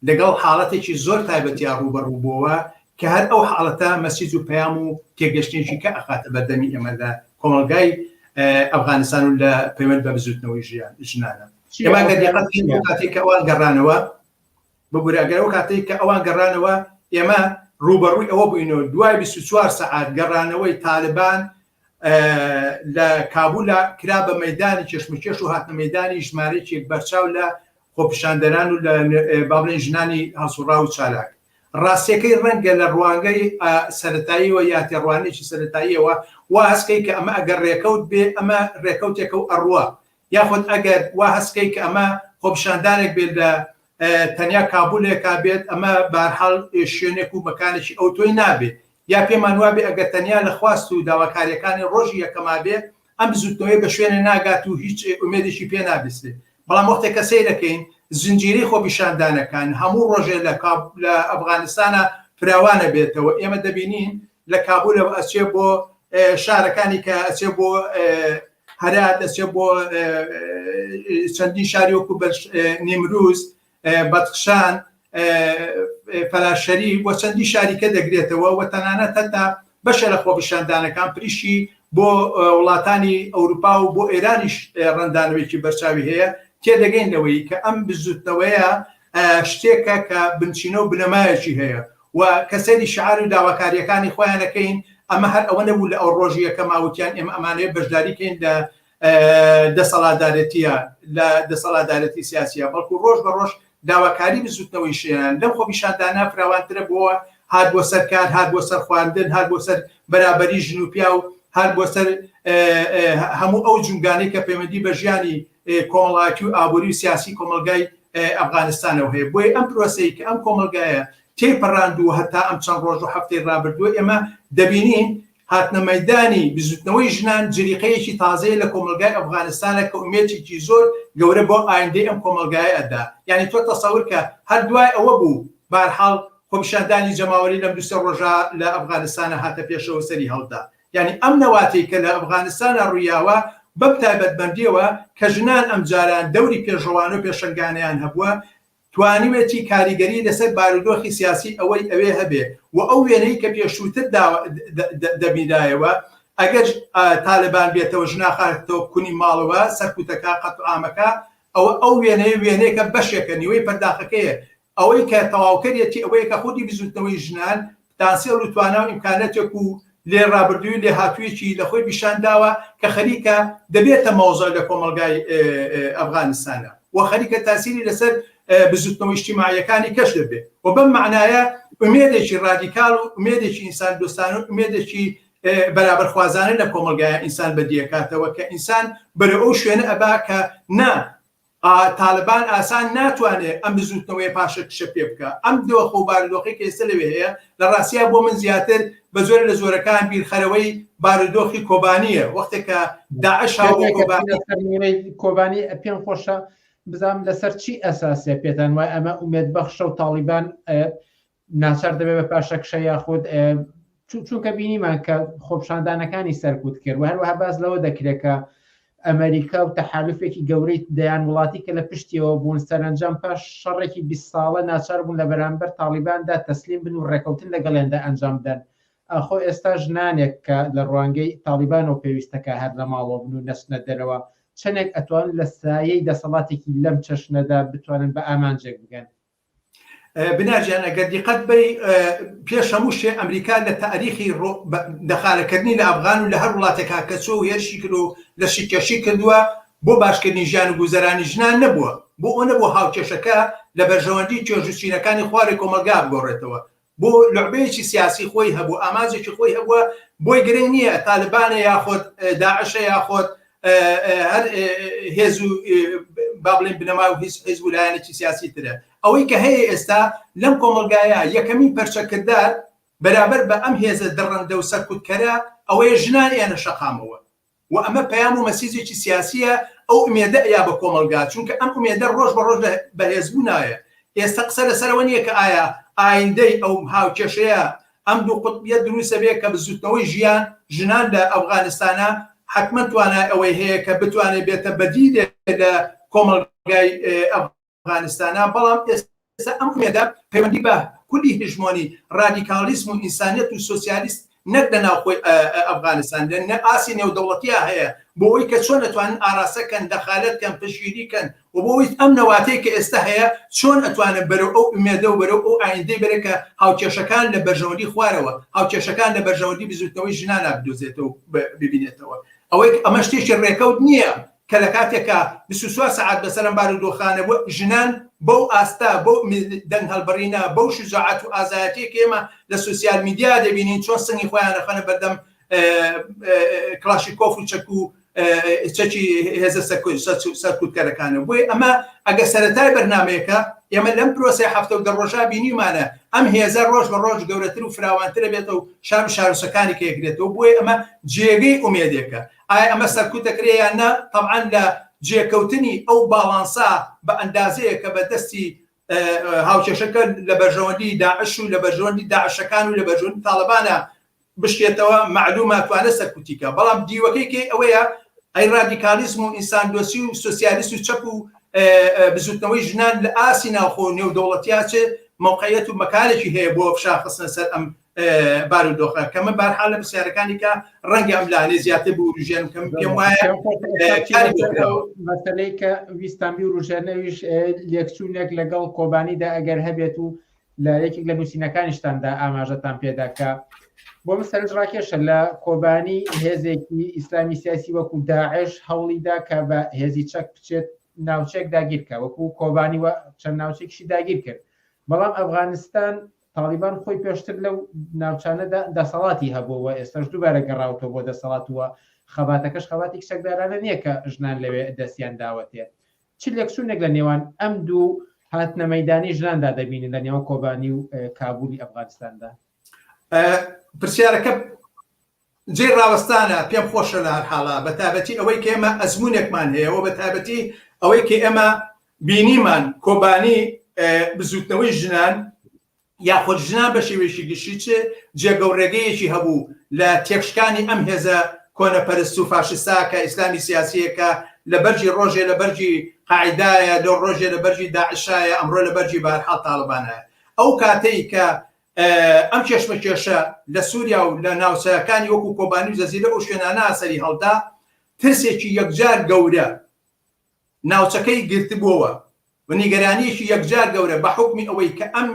لەگەڵ حاڵەتێکی زۆر تایبەتیان ڕوبەڕوو بووە کە هەر ئەو حاڵەتە مەسیج و پەیام و تێگەشتێکی کە ئەخاتە بەردەمی ئێمەدا کۆمەلگای ئەفغانستان و لە پەیوەند بە بزوتنەوەی ژنانە ئێمە کاتێک کە ئەوان گەڕانەوە ببوورە ئەگەر ئەو کاتێک کە ئەوان گەڕانەوە ئێمە ڕوبەڕووی ئەوە بووینەوە دوای 24 سەعات گەڕانەوەی تالبان لە کابولا کرا بە مەیدانی چێشمکێش و هاتنە مەیدانی ژمارەیەک بەرچاو لە خۆپیشاندەران و لە بابلین ژنانی هەسوڕا و چالاک ڕاستیەکەی ڕەنگە لە ڕوانگەی سەرەتاییەوە یا تێڕوانێکی سەرەتاییەوە وا هەسکەی کە ئەمە ئەگەر ڕێکەوت بێ ئەمە ڕێکەوتێکە و ئەڕوە یاخود ئەگەر وا هەسکەی کە ئەمە خۆپیشاندانێک بێت لە تەنیا کابولێکا بێت ئەمە بەرحەڵ شوێنێک و مەکانێکی ئەو تۆی نابێت یا پێمان وابێ ئەگەر تەنیا لە خواست و داواکاریەکانی ڕۆژی یەکەما بێ ئەم بزوتنەوەی بە شوێنە ناگات و هیچ ئومێدێکی پێ نابێت بەڵام وەختێک کە سەیر دەکەین زنجیرەی خۆپیشاندانەکان هەموو ڕۆژێ لە ئەفغانستانە فراوانە بێتەوە ئێمە دەبینین لە کابولەوە ئەچێ بۆ شارەکانی کە ئەچێ بۆ هەرات ئەچێ بۆ چەندین شاری وەکو نیمروز بەدخشان فەلاشەری بۆ چەندی شاریکە دەگرێتەوە و تەنانەت هەتا بەشە لە خۆپیشاندانەکان پریشی بۆ وڵاتانی ئەوروپا و بۆ ئێرانیش ڕەندانەوەیکی بەرچاوی هەیە تێدەگەین لەوەی کە ئەم بزوتنەوەیە شتێکە کە بنچینە و بنەمایەکی هەیە و کەسەری شعار و داواکاریەکانی خۆیانەکەین ئەمە هەر ئەوە نەبوو لە ئەو ڕۆژی یەکەم ماوتیان ئێمە ئەمانەیە بەشداریکەین لە دەسەڵاتدارەتیە لە دەسەڵاتدارەتی سیاسیە بەڵکو ڕۆژ بە ڕۆژ داواکاری بزوتنەوەی شیان لەم خۆپیشاندانە فراوانترە بۆ هات بۆ سەر کار هات بۆ سەر خواردن هات بۆ سەر بەرابەری ژن و پیا و هات بۆ سەر هەموو ئەو جنگانەی کە پەیوەندی بە ژیانی کۆمەڵایەتی و ئابووری و سیاسی کۆمەلگای ئەفغانستانەوە هەیە بۆی ئەم پرۆسەی کە ئەم کۆمەلگایە تێپەڕاندووە هەتا ئەم چەند ڕۆژ و هەفتەی ڕابردووە ئێمە دەبینین هاتنە مەیدانی بزوتنەوەی ژنان جریقەیەکی تازەیە لە کۆمەلگای ئەفغانستانە کە ئومێدێکی زۆر گەورە بۆ ئایندەی ئەم کۆمەلگایە ئەدا یعنی تۆ تەسەور کە هەر دوای ئەوە بوو بەرحاڵ خۆپیشاندانی جەماوەری لەم دوسێ ڕۆژە لە ئەفغانستانە هاتە پێشەوە سەری هەڵدا یعنی ئەم نەواتەی کە لە ئەفغانستانە ڕوویاوە بەم تایبەتمەندیەوە کە ژنان ئەم جاران دەوری پێشەوانە و پێشنگانیان هەبووە توانیوێتی کاریگەری لەسەر بارودۆخی سیاسی ئەوەی ئەوێ هەبێ و ئەو وێنەی کە پێشووتر دەبیدایەوە ئەگەر تالبان بێتەوە ژناخاتەوە کونی ماڵەوە سەرکوتەکە قەت و ئامەکە ئەو وێنەیەکە بەشێکە نیوەی پەرداخەکەیە ئەوەی کە تەواوکەرێتی ئەوەیە کە خودی بزوتنەوەی ژنان تانسێڵ و توانە و ئیمکانەتێک و لێ ڕابردووی لێ هاتوویەکی لە خۆی پیشانداوە کە خەریکە دەبێتە مەوزە لە کۆمەلگای ئەفغانستانە و خەریکە تاسیری لەسەر بزوتنەوەی اجتیماعیەکانی کەش دەبێت و بەم معنایە ئومێدێکی ڕادیکال و ئومێدێکی ئینسان دۆستانە و ئومێدێکی بەرابەرخوازانە لە کۆمەلگایە ئینسان بەدیەکاتەوە کە ئینسان بەرە ئەو شوێنە ئەبا کە نا تالبان ئاسان ناتوانێت ئەم بزوتنەوەی پاشە کشە پێ بکە ئەم دۆخە و بارودۆخی کە ئێستا لەوێ هەیە لە ڕاستیە بۆ من زیاتر بە زۆر لە زۆرەکان بیرخەرەوەی بارودۆخی کۆبانیە وەختێکە داعش کۆبانی پێم خۆشە بزانم لەسەر چی ئەساسیە پێتان وای ئەمە ئومێد بەخشە و تاڵیبان ناچار دەبێت بە پاشەکشە یاخود چونکە بینیمان کە خۆپیشاندانەکانی سەرکوت کرد و هەروەها باز لەوە دەکرێت کە ئەمریکا و تەحالوفێکی گەورەی دەیان وڵاتی کە لە پشتیەوە بوون سەرنجام پاش شەڕێکی 20 ساڵە ناچار بوون لە بەرامبەر تاڵیباندا تەسلیم بن و ڕێکەوتن لەگەڵێندا ئەنجام بدەن ئەخۆ ئێستا ژنانێک کە لە ڕوانگەی تاڵیبان و پێویستەکە هەر لە ماڵەوە بن و نەچنە دەرەوە چەندێک ئەتوانن لە سایەی دەسەڵاتێکی لەم چەشنەدا بتوانن بە ئامانجێک بگەن بناجیان ئەگەر دیقەت بەی پێش هەموو شێ ئەمریکا لە تاریخی دەخالەکردنی لە ئەفغان و لە هەر وڵاتێکا کە چۆ و هێرشی کرد و لە شیکەشی کردووە بۆ باشکردنی ژیان و گوزەرانی ژنان نەبووە بۆ ئەو نەبوو هاوکێشەکە لە بەرژەوەندی توێژوچینەکانی خواری کۆمەلگا بگۆڕێتەوە بۆ لعبەیەکی سیاسی خۆی هەبوو ئاماجێکی خۆی هەبووە بۆی گرنگ نییە تالبانە یاخۆت داعشە یاخۆت هەر هێز و با بڵێن بنەما و هیچ ویلایەنێکی سیاسی ترە ئەوەی کە هەیە ئێستا لەم کۆمەلگایە یەکەمین پەرچەکردار بەرابەر بە ئەم هێزە دڕەندە و سەرکوتکەرە ئەوەیە ژنان یانە شەقامەوە و ئەمە پەیام و مەسیجێکی سیاسیە ئەو ئومێدە یا بە کۆمەلگا چونکە ئەم ئومێدە ڕۆژ بە ڕۆژ بەهێزبوو نایە ئێستا قسە لەسەرەوە نییە کە ئایا ئایندەی ئەو هاوکێشەیە ئەم دوو قوتبیە دروستە بێت کە بزوتنەوەی ژیان ژنان لە ئەفغانستانە حتمما توانای ئەوەی هەیە کە بتوانێت بێتە بەدیدێ لە کۆمەلگای ئەفغانستانە بەڵام ئێستا ئەم ئومێدە پەیوەندی بە کولی هژمۆنی ڕادیکالیسم و ئینسانیەت و سۆسیالیست نەک لە ناوخۆی ئەفغانستان نە ئاسی نێودەوڵەتیە هەیە بۆ ئەوەی کە چۆن ئەتوانن ئاراسەکەن دەخالەتکەن پشگیریکەن و بۆ ئەوەی ئەم نەواتەیە کە ئێستا هەیە چۆن ئەتوانن بەرەو ئەو ئومێدە و بەرەو ئەو ئایندەی بەرەکە هاوکێشەکان لە بەرژەوەندی خوارەوە هاوکێشەکان لە بەرژەوەندی بزوتنەوەی ژنان بدۆزێتەوە ببینێتەوە ئەوەی ئەمە شتێکی ڕێکەوت نییە کە لە کاتێکە 24 ساعت بەسەرم بارودۆخانە بۆ ژنان بەو ئاستا بۆ دەنگ هەڵبڕینە بەو شجاعەت و ئازایەتێک ئێمە لە سوسیال میدیا دەبینین چۆن سنگی خۆیان دەخەنە بەردەم کلاشیکۆف و چەک و چەکی هێزە سەرکوتکەرەکانە بۆی ئەمە ئەگە سەرەتای بەرنامەیەەکە ئێمە لەم پرۆسی هەفتە و دەڕۆژا بینیمانە ئەم هێزە ڕۆژ بە ڕۆژ گەورەتر و فراوانترە بێتەوە و شار شارۆچەکانی کە یەکرێتەوە بۆی ئەمە جێگەی ئومێدێکە ئایا ئەمە سەرکوت دەکرێت نە تەبعاً لە جێکەوتنی ئەو باڵانسا بە ئەندازەیە کە بە دەستی هاوکێشەکە لە بەرژەوەندی داعش و لە بەرژەوەندی داعشەکان و لە بەرژەوەندی تاڵبانە بشکێتەوە معلومە توانە سەرکوتیکە بەڵام دیوەکەی ئەوەیە ئەی رادیکالیزم و ئینساندۆسی و سۆسیالیست و چەپ و بزوتنەوەی ژنان لە ئاسی ناوخۆ نێودەوڵەتیا چێ موقعیت و مەکانێکی هەیە بۆ فشاخستنە سەر ئەم بارودۆخە کەمە بارحال لە پرسیارەکانی کە ڕەنگە ئەم لانێ زیاتر بۆ ڕژێن کەم پێم وایە مەسەلەی کە ویستانبی و ڕژێنەویش لێکچوونێک لەگەڵ کۆبانیدا ئەگەر هەبێت و لە یەکێک لە نووسینەکانیشتاندا ئاماژەتان پێداکە بۆ سەرنج ڕاکێشە لە کۆبانی هێزێکی ئیسلامی سیاسی وەکو داعش هەوڵیدا کە بە هێزی چەک بچێت ناوچێک داگیرکە وەکو کۆبانی و چەند ناوچێکشی داگیر کرد بەڵام ئەفغانستان تاڵیبان خۆی پێشتر لەو ناوچانەدا دەسەڵاتی هەبووە ئێستاش دووبارە گەڕاوتەوە بۆ دەسەڵاتوە خەباتەکەش خەباتی کچەکدارانە نییە کە ژنان لەوێ دەستیان داوەتێ چ لێکچوونێک لە نێوان ئەم دوو هاتنە مەیدانی ژناندا دەبینن لە نێوان کۆبانی و کابولی ئەفغانستاندا پرسیارەکە جێ ڕاوەستانە پێم خۆشە لە هەر حاڵە بە تایبەتی ئەوەی کە ئێمە ئەزمونێکمان هەیەەوە بە تایبەتی ئەوەی کە ئێمە بینیمان کۆبانی بزوتنەوەی ژنان یاخۆ ژنان بە شێوەیەکی گشتی چ جێگەوڕێگەیەکی هەبوو لە تێکشکانی ئەم هێزە کۆنەپەرست و فاشستا کە ئیسلامی سیاسیەکە لە بەرجی ڕۆژێ لە بەرجی قاعیدایە لە ڕۆژێ لە بەرجی داعشایە ئەمڕۆ لە بەرجی بارحاڵ تاڵبانە ئەو کاتەی کە ئەم چێشمەکێشە لە سووریا و لە ناوچەکانی وەکو کۆبانی و جەزیرە ئەو شوێنانە ئاسەری هەڵدا ترسێکی یەکجار گەورە ناوچەکەی گرتبووەوە و نیگەرانیەکی یەکجار گەورە بە حکمی ئەوەی کە ئەم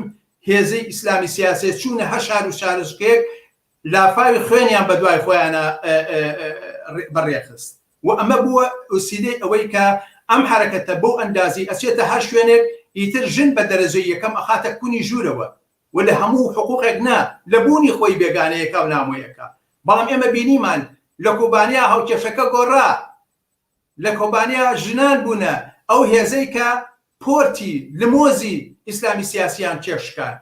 هێزەی ئیسلامی سیاسی چوونە هە شار و شارژکێک لافاوی خوێنیان بە دوای خۆیانە بەڕێخست و ئەمە بووە ئوسیلەی ئەوەی کە ئەم حرەکەتە بۆ ئەندازی ئەچێتە هەر شوێنێک ئیتر ژن بە دەرەجەی یەکەم ئەخاتە کونی ژوورەوە و لە هەموو حقوقێک نا لە بوونی خۆی بێگانەیەەکە و نامۆیەکە بەڵام ئێمە بینیمان لە کۆبانیا هاوکێشەکە گۆڕا لە کۆبانیا ژنان بوونە ئەو هێزەی کە پۆرتی لمۆزی ئیسلامی سیاسیان کێشکان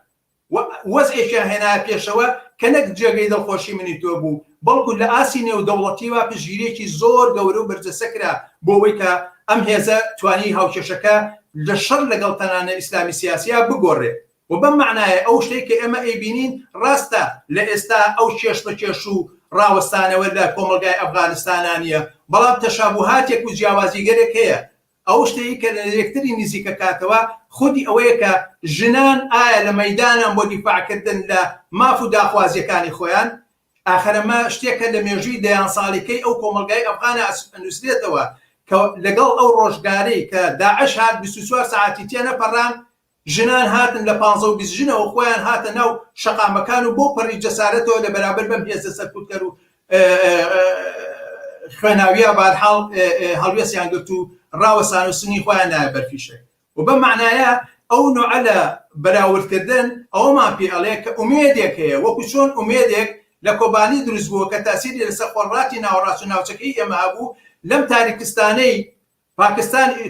وەزئێکیان هێنایە پێشەوە کە نەک جێگەی دڵخۆشی منی تۆ بوو بەڵکو لە ئاسی نێودەوڵەتیوە پشگیرێکی زۆر گەورە و بەرجەسەکرا بۆ ئەوەی کە ئەم هێزە توانی هاوکێشەکە لە شەڕ لەگەڵ تەنانە ئیسلامی سیاسیا بگۆڕێت و بەم معنایە ئەو شتێک کە ئێمە ئەیبینین ڕاستە لە ئێستا ئەو کێشمەکێش و ڕاوەستانەوە لە کۆمەلگای ئەفغانستانانیە بەڵام تەشابوهاتێک و جیاوازیگەرێک هەیە ئەو شتەی کە لە یەکتری نزیکە کاتەوە خودی ئەوەیە کە ژنان ئایا لە مەیدانان بۆ دیفاعکردن لە ماف و داخوازیەکانی خۆیان ئاخرەمە شتێکە لە مێژووی دەیان ساڵیکەی ئەو کۆمەلگای ئەفغانە نووسێتەوە کە لەگەڵ ئەو ڕۆژگارەی کە داعش هات 24 ساعتی تێ نەپەڕان ژنان هاتن لە 15 ژنەوە خۆیان هاتە ناو شەقامەکان و بۆ پەڕی جەسارەتەوە لە بەرابەر بەم هێزە سەرکوتکەر و خوێناویە بارحاڵ هەڵوێسیان گرت و ڕاوەسان و سنی خۆیان نایە بەرفیشێک و بەم معنایە ئەو نوعە لە بەراوردکردن ئەوەمان پێ ئەڵێ کە ئومێدێک هەیە وەکو چۆن ئومێدێک لە کۆبانی دروست بووە کە تاسیری لەسەر خۆڕاتی ناوەڕاست و ناوچەکەی ئێمە هەبوو لەم تاریکستانەی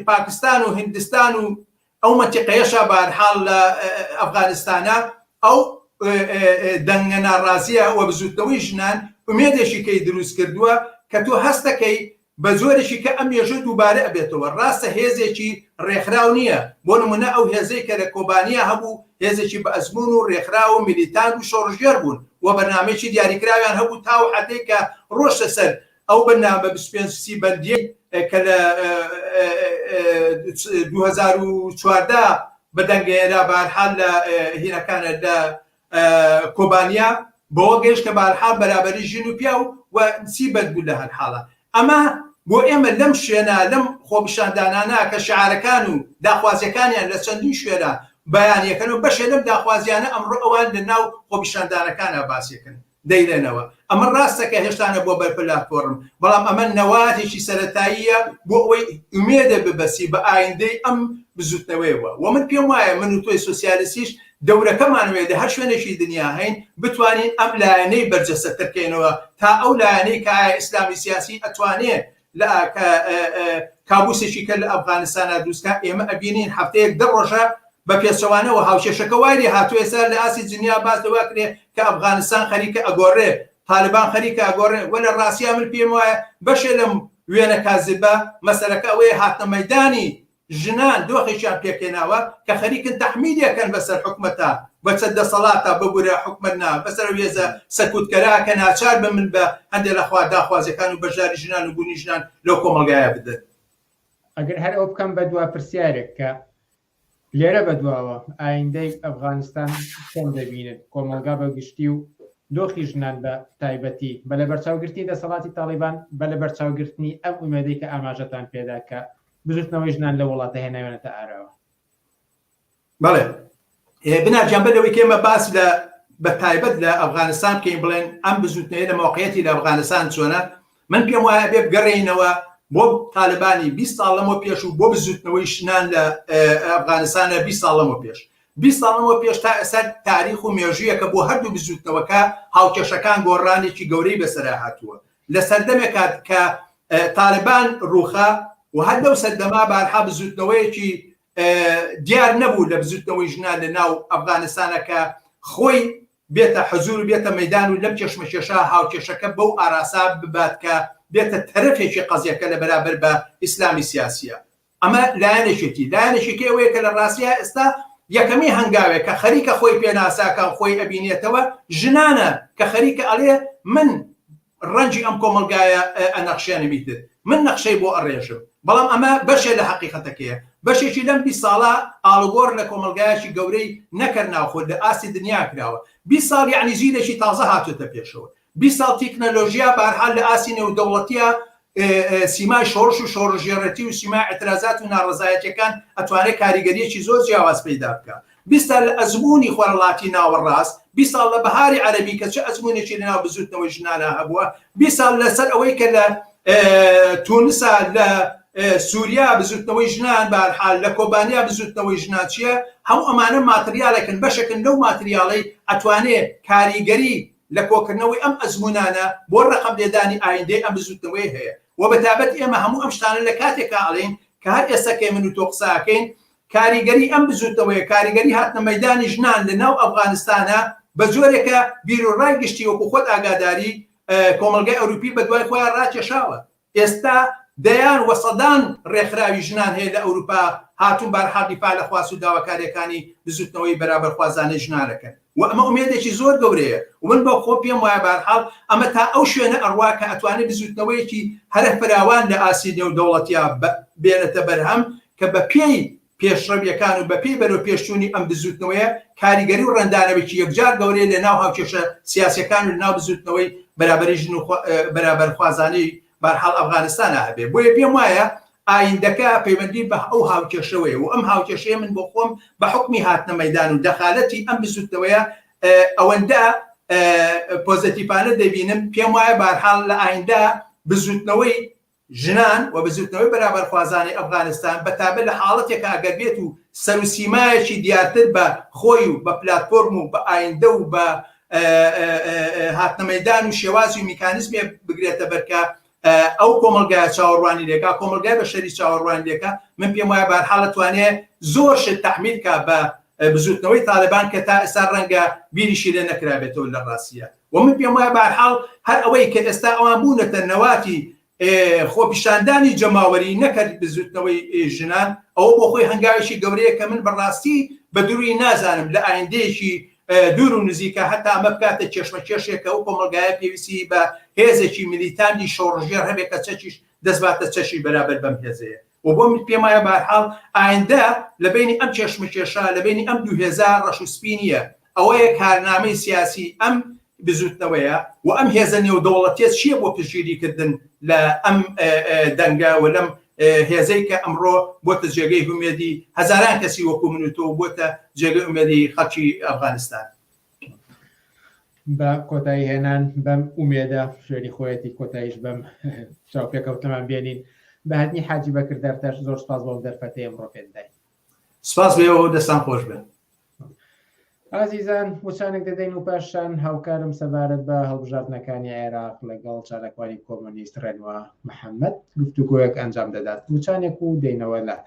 پاکستان و هندستان و ئەو مەنتیقەیەشە بارحاڵ لە ئەفغانستانە ئەو دەنگە ناڕازیە و بزوتنەوەی ژنان ئومێدێکی کەی دروست کردووە کە تۆ هەستەکەی بە زۆرێکی کە ئەم ێژە دووبارە ئەبێتەوە ڕاستە هێزێکی ڕێکخراو نییە بۆ نمونە ئەو هێزەی کە لە کۆبانیا هەبوو هێزێکی بە ئەزمون و ڕێکخرا و میلیتان و شۆڕژێر بوون و بەرنامەیەکی دیاریکراویان هەبوو تاو حەدەی کە ڕۆشتە سەر ئەو بەرنامە 25 بەندیەی کە لە 2014 بەدەنگێرا بارحال لە هینەکانە لە کۆبانیا بۆ گەشت کە بارحال بەرابەری ژن و پیا و سی بەدبوو لە هەر حاڵە ئەمە بۆ ئێمە لەم شوێنە لەم خۆپیشاندانانە کە شعارەکان و داخوازیەکانیان لە چەندین شوێنە بەیانیەکەن و بەشێ لەم داخوازیانە ئەمڕۆ ئەوان لە ناو خۆپیشاندانەکانە باسیەکەن دەیرێنەوە. ئەمە ڕاستەکە هێشتانە بۆ بەرپلاتفۆرم، بەڵام ئەمە نەواتێکی سەرەتاییە بۆ ئەوەی ئومێدە ببەسی بە ئایندەی ئەم بزوتنەوەیەوە. و من پێم وایە من و تۆی سۆسیالیستیش دەورەکەمانوێ لە هەر شوێنێکی دنیا هەین بتوانین ئەم لایەنەی بەرجەستەترکەینەوە تا ئەو لایەنەی کە ئایا ئیسلامی سیاسی ئەتوانێت لە کابوسێکی کە لە ئەفغانستانە دروستکە ئێمە ئەبینین هەفتەیەک 10 ڕۆژە بە پێچەوانەوە هاوکێشەکە وایری هاتووە ئێستا لە ئاسی جنیا باس دەواکرێ کە ئەفغانستان خەریکە ئەگۆڕێ، طالبان خەریکە ئەگۆڕێ، وە لە ڕاستیا من پێم وایە بەشێ لەم وێنە کازبە مەسەلەکە ئەوەیە هاتنە مەیدانی ژنان دۆخێکیان پێکێناوە کە خەریکن تەحمیلەکەن بەسەر حکومەتە بەچە دەسەڵاتە ببورە حکومەتنا بەسەر وێزە سەکوتکەرا کە ناچار بە من بە هەندێک لە خوا داخوازیەکان و بەشداری ژنان و بوونی ژنان لەو کۆمەلگایە بدەن. ئەگەر هەر ئەو بکەم بە دوا پرسیارێک کە لێرە بەدواوە ئایندەی ئەفغانستان چۆن دەبینێت کۆمەلگا بە گشتی و دۆخی ژنان بە تایبەتی بە لە بەرچاوگرتی دەسەڵاتی تاڵیبان بە لە بەرچاوگرتنی ئەم ئومێدەی کە ئاماژەتان پێدا کە بزوتنەوەی ژنان لە وڵاتە هێناوێنێتە ئاراوە. بەڵێ بناجیان بەلەوەی کێمە باس لە بە تایبەت لە ئەفغانستان بکەین بڵێن ئەم بزوتنەیە لە موقعیەتی لە ئەفغانستان چۆنە. من پێم وایە بێ بگەڕێینەوە بۆ طالبانی 20 ساڵ لەمەوە پێش و بۆ بزوتنەوەی ژنان لە ئەفغانستانە 20 ساڵ لەمەوە پێش 20 ساڵ لەمەوە پێش تا ئێستا تاریخ و مێژوویەکە بۆ هەردوو بزوتنەوەکە هاوکێشەکان گۆڕانێکی گەورەی بەسەرا هاتووە لە سەردەمێکات کە طالبان ڕووخە و هەر لەو سەردەما بارها بزوتنەوەیەکی دیار نەبوو لە بزوتنەوەی ژنان لە ناو ئەفغانستانە کە خۆی بێتە حەزور و بێتە مەیدان و لەم کێشمەکێشە هاوکێشەکە بەو ئاراسا ببات کە بێتە تەرەفێکی قەزیەکە لە بەرابەر بە ئیسلامی سیاسیە. ئەمە لایەنێکی ئەوەیە کە لە ڕاستیە ئێستا یەکەمی هەنگاوێک کە خەریکە خۆی پێناساکان خۆی ئەبینێتەوە ژنانە کە خەریکە ئەڵێ من ڕەنجی ئەم کۆمەلگایە ئەنەخشێنمیتر من نەخشەی بۆ ئەڕێژم، بەڵام ئەمە بەشێ لە حەقیقەتەکەیە بەشێکی لەم 20 ساڵە ئاڵگۆڕ لە کۆمەلگایەکی گەورەی نەکردناوخۆ لە ئاسی دنیا کراوە. 20 ساڵ یعنی زیرێکی تازە هاتوتە پێشەوە. 20 ساڵ تەکنۆلۆژیا بەرحال لە ئاسی نێودەوڵەتیە سیمای شۆڕش و شۆڕژێڕەتی و سیمای ئەترازات و ناڕزایەتەکان ئەتوانێت کاریگەریەکی زۆر جیاواز پیدا بکە. 20 ساڵ لە ئەزمموی خۆرەڵاتی ناوەڕاست، 20 ساڵ لە بەهاری عەرەبی کە چه ئەزممونێکی لەناو بزوتنەوەی ژنانە هەبووە، 20 ساڵ لەسەر ئەوەی کە لە تونسا لە سووریا بزوتنەوەی ژنان بەرحال لە کۆبانیا بزوتنەوەی ژنان چیە؟ هەموو ئەمانە ماتریالێکن بەشەکن لەو ماتریاڵی ئەتوانێت کاریگەری لە کۆکردنەوەی ئەم ئەزمونانە بۆ ڕقم لێدانی ئایندەی ئەم بزوتنەوەی هەیە. و بەتابەت ئێمە هەموو ئەم شتانە لە کاتێکا ئەڵێن کە هەر ئێستاکەی من و تۆ قساکەین کاریگەری ئەم بزوتنەوەیە کاریگەری هاتنە مەیدانی ژنان لە ناو ئەفغانستانە بە جۆرێکە بیرۆڕای گشتی وەکو خۆت ئاگاداری کۆمەلگای ئەوروپی بە دوای خۆیان ڕاکێشاوە. ئێستا دەیان وەسەدان ڕێکخراوی ژنان هەیە لە ئەوروپا هاتوون بەرحال دیفاع لە خواست و داواکاریەکانی بزوتنەوەی بەرابەرخوازانەی ژنانەکەن و ئەمە ئومێدێکی زۆر گەورەیە و من بە خۆ پێم وایە بەرحال ئەمە تا ئەو شوێنە ئەڕوا کە ئەتوانێت بزوتنەوەیەکی هەرە فراوان لە ئاسی نێودەوڵەتیە بێنێتە بەرهەم کە بە پێی پێشڕەویەکان و بە پێی بەرەو پێشچوونی ئەم بزوتنەوەیە کاریگەری و ڕەندانەوێکی یەکجار گەورەیە لە ناو هاوکێشە سیاسەکان و لە ناو بزوتنەوەی بەرابەری ژن و بەرابەرخوازانەی بەرحال ئەفغانستانە هەبێ. بۆیە پێم وایە ئایندەکە پەیوەندی بە ئەو هاوکێشەوەیە و ئەم هاوکێشەیە من بۆ خۆم بە حکمی هاتنە مەیدان و دەخالەتی ئەم بزوتنەوەیە ئەوەندە پۆزتیڤانە دەبینم. پێم وایە بەرحال لە ئایندا بزوتنەوەی ژنان و بزوتنەوەی بەرابەرخوازانی ئەفغانستان بەتابەت لە حاڵەتێکە ئەگەر بێت و سەروسیمایەکی دیارتر بە خۆی و بە پلاتفۆرم و بە ئایندە و بە هاتنە مەیدان و شێوازی و میکانیزمێ بگرێتە بەرکە ئەو کۆمەلگایە چاوەڕوانی لێکا کۆمەلگای بەشەری چاوەڕوانی لێکە من پێم وایە بەرحال دەتوانێت زۆر شت تەحمیل کا بە بزوتنەوەی طالبان کە تا ئێستا ڕەنگە بیریشی لێ نەکرابێتەوە لە ڕاستیە. و من پێم وایە بەرحال هەر ئەوەی کە ئێستا ئەوان بوونەتە نەواتی خۆپیشاندانی جەماوەری نەکرد بزوتنەوەی ژنان ئەوە بۆ خۆی هەنگاوێکی گەورەیە کە من بەڕاستی بە دووری نازانم لە ئایندەیەکی دوور و نزیکە هەتا ئەمە بکاتە کێشمەکێشێکە و کۆمەلگایە پێویستی بە هێزێکی میلیتانی شۆڕژێر هەبێت کە چەکیش دەستباتە چەشی بەرابەر بەم هێزەیە. و بۆ من پێم وایە بەرحاڵ ئایندە لە بینی ئەم کێشمەکێشە لە بینی ئەم دوو هێزار ڕەش و سپینیە ئەوەیە کارنامەی سیاسی ئەم بزوتنەوەیە و ئەم هێزە نێودەوڵەتیە چییە بۆ پشگیریکردن لە ئەم دەنگە و لەم هێزەی کە ئەمڕۆ بۆتە جێگەی هومێدی هەزاران کەسی وەکو من و تۆ بۆتە جێگەی ئومێدی خەڵکی ئەفغانستان. بە کۆتایی هێنان بەم ئومێدە شوێنی خۆیەتی کۆتاییش بەم چاوپێکەوتەمان بێنین بە هەتنی حاجی بەکردەرتەش زۆر سپاس بۆم دەرفەتەی ئەمڕۆ پێدای. سپاس بێەوە دەستان خۆش بن. ئازیزان وچانێک دەدەین و پاشان هاوکارم سەبارەت بە هەڵبژاردنەکانی عێراق لەگەڵ چارەکوانی کۆمۆنیست ڕێنوا محەممەد گفتوگۆیەک ئەنجام دەدات وچانێک و دێنەوە لا.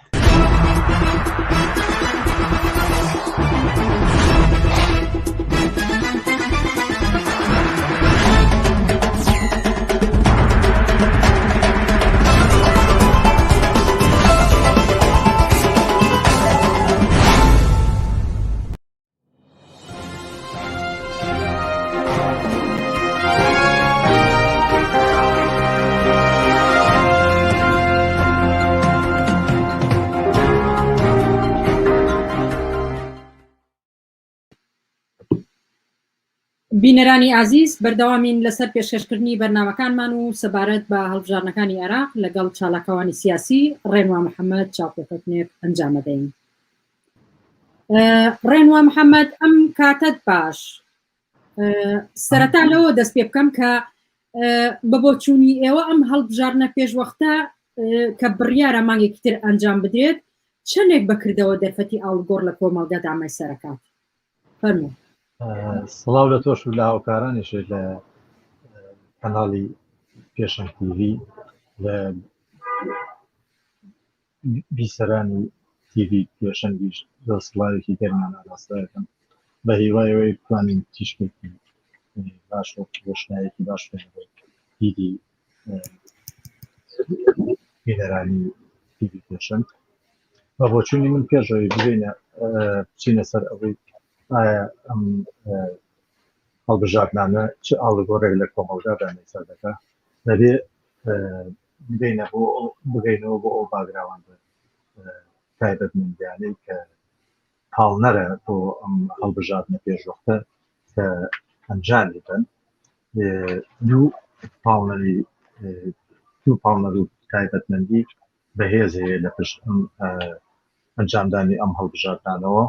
بینەرانی ئازیز بەردەوامین لەسەر پێشکەشکردنی بەرنامەکانمان و سەبارەت بە هەڵبژاردنەکانی عێراق لەگەڵ چالاکەوانی سیاسی ڕێنوا محەممەد چاوپێکەوتنێک ئەنجامەدەین. ڕێنوا محەممەد ئەم کاتت باش سەرەتا لەوە دەست پێ بکەم کە بە بۆچوونی ئێوە ئەم هەڵبژاردنە پێشوەختە کە بڕیارە مانگێکی تر ئەنجام بدرێت چەندێک بەکردەوە دەرفەتی ئاڵگۆڕ لە کۆمەڵگە دامای سەرەکات فەرموو. سڵاو لە تۆش و لە هاوکارانیشێ لە کەناڵی پێشەنگ تیڤ لە بیسەرانی تیڤ پێشەنگیش زۆر سڵاوێکی گەرمانە ڕاستەکەم بە هیوایەوەی بتوانین تیشکێکی باش گۆشتایەکی باش دیدی بینەرانی تیڤ پێشەنگ بە بۆچوونی من پێشەوەی ببینە بچینە سەر ئەوەی ئایا ئەم هەڵبژاردنانە چ ئاڵگۆڕێک لە کۆمەڵگا دامەی سەر دەکا دەبێ بگەینە بۆ بگەینەوە بۆ ئەو باگراوان تایبەتمەندیانەی کە پاڵنەرە بۆ ئەم هەڵبژاردنە پێشوەختە کە ئەنجامی بن دوو پاڵنەر و تایبەتمەندی بەهێز هەیە لە پشت ئەنجامدانی ئەم هەڵبژاردنانەوە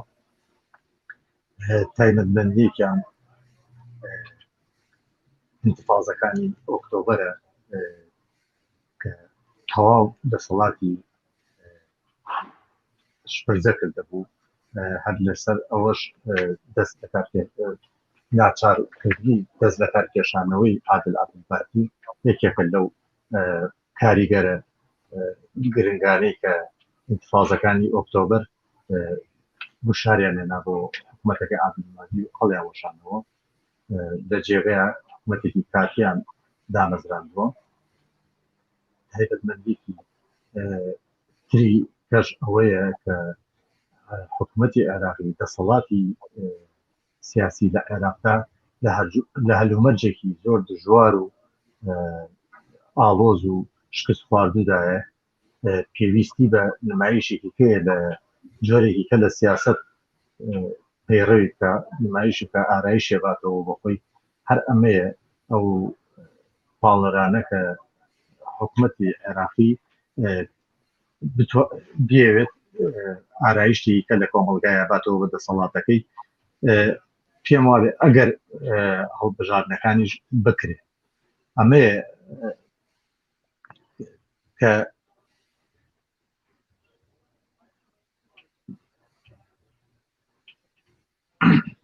تایبەتمەندیێکیان انتفاضەکانی ئۆکتۆبەرە کە تەواو دەسەڵاتی شپرزە کردە بوو هەر لەسەر ئەوەش دەست ناچارکردنی دەست لە کارکێشانەوەی عادل عەبدولباقی یەکێکە لەو کاریگەرە گرنگانەی کە انتفاضەکانی ئۆکتۆبەر بشاریان هێنا بۆ حکوومەتەکەی عەبدولباقی و هەڵیان وەشاندەوە لە جێگەیە حکوومەتێکی کاتیان دامەزراندووە. تایبەتمەندێکی تری کەش ئەوەیە کە حکوومەتی عێراقی دەسەڵاتی سیاسی لە عێراقدا لە هەلومەرجێکی زۆر دژوار و ئاڵۆز و شکست خواردوودایە پێویستی بە نمایشێکی هەیە لە جۆرێکی کە لە سیاست پەیڕەوی کە نمایشی کە ئارایشێ باتەوە بە خۆی هەر ئەمەیە ئەو پاڵنەرانە کە حکوومەتی عێراقی بێوێت ئارایشتی کە لە کۆمەڵگایە باتەوە بە دەسەڵاتەکەی پێم وابێ ئەگەر هەڵبژاردنەکانیش بکرێت ئەمەیە کە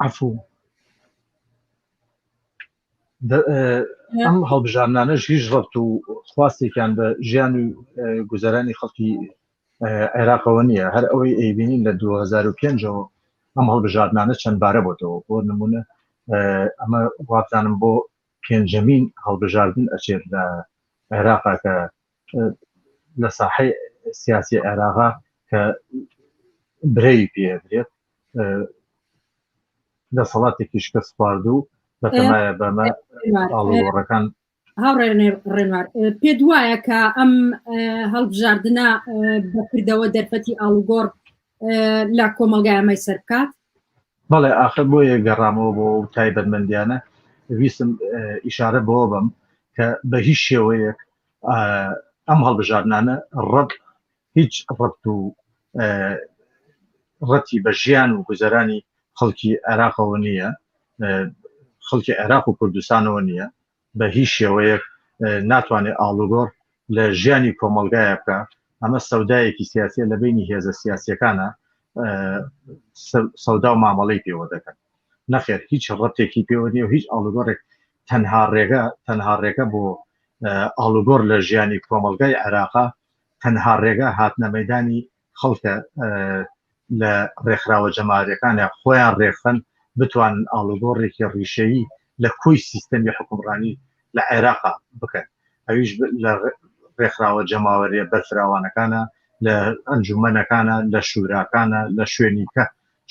عفو ئەم هەڵبژاردنانەش هیچ ڕەبت و خواستێکیان بە ژیان و گوزەرانی خەڵکی عێراقەوە نییە. هەر ئەوەی ئەیبینین لە 2005ەوە ئەم هەڵبژاردنانە چەند بارە بۆتەوە بۆ نمونە ئەمە وابزانم بۆ پێنجەمین هەڵبژاردن ئەچێت لە عێراقا کە لە ساحەی سیاسی عێراقا کە برەی پێدرێت دەسەڵاتێکی شکست خواردوو بەتەمایە بەمە ئاڵوگۆڕەکان. هاوڕێ ڕێنوار پێ دوایە کە ئەم هەڵبژاردنە بەکردەوە دەرفەتی ئاڵوگۆڕ لە کۆمەڵگای ئەمەی سەر بکات؟ بەڵێ ئاخر بۆیە گەڕامەوە بۆ تایبەتمەندیانە ویستم ئیشارە بۆ بم کە بە هیچ شێوەیەک ئەم هەڵبژاردنانە هیچ ڕەبت و ڕەتی بە ژیان و گوزەرانی خەڵکی عێراقەوە نییە، خەڵکی عێراق و کوردستانەوە نییە، بە هیچ شێوەیەک ناتوانێت ئاڵوگۆڕ لە ژیانی کۆمەلگایە بکە. ئەمە سەودایەکی سیاسیە لە بینی هێزە سیاسیەکانە سەودا و مامەڵەی پێوە دەکەن. نەخێر هیچ ڕەتێکی پێوە نیە و هیچ ئاڵوگۆڕێک تەنها ڕێگە بۆ ئاڵوگۆڕ لە ژیانی کۆمەلگای عێراقا تەنها ڕێگە هاتنە مەیدانی خەڵکە لە ڕێکخراوە جەماعەتەکانە خۆیان ڕێخەن بتوانن ئاڵوگۆڕێکی ڕیشەیی لە کۆی سیستەمی حکومڕانی لە عێراقا بکەن. ئەویش لە ڕێکخراوە جەماوەریە بەرفراوانەکانە، لە ئەنجومەنەکانە، لە شوراکانە، لە شوێنی کە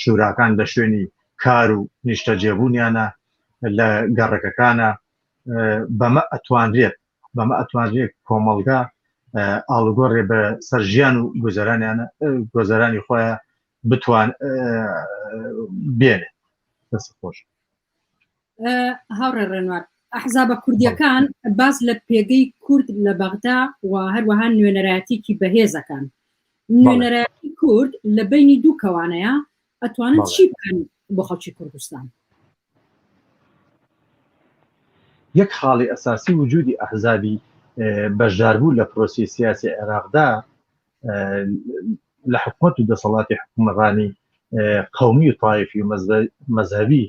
شوراکان لە شوێنی کار و نیشتە جێبوونیانە، لە گەڕەکەکانە. بەمە ئەتوانرێت کۆمەلگا ئاڵوگۆڕێ بە سەرژیان و گۆزەرانی خۆیان بتوان بێنێ. دەست خۆش. هاوڕێ ڕێنوار، ئەحزابە کوردیەکان باز لە پێگەی کورد لە بەغدا و هەروەها نوێنەرایەتێکی بەهێزەکان. نوێنەرایەتی کورد لە بینی دوو کەوانەیە ئەتوانن چی بکەن بۆ خەڵکی کوردستان؟ یەک خاڵی ئەساسی وجودی ئەحزابی بەشداربوو لە پرۆسی سیاسی عێراقدا لە حکومەت و دەسەڵاتی حکومڕانی قەومی و تایفی و مەذهبی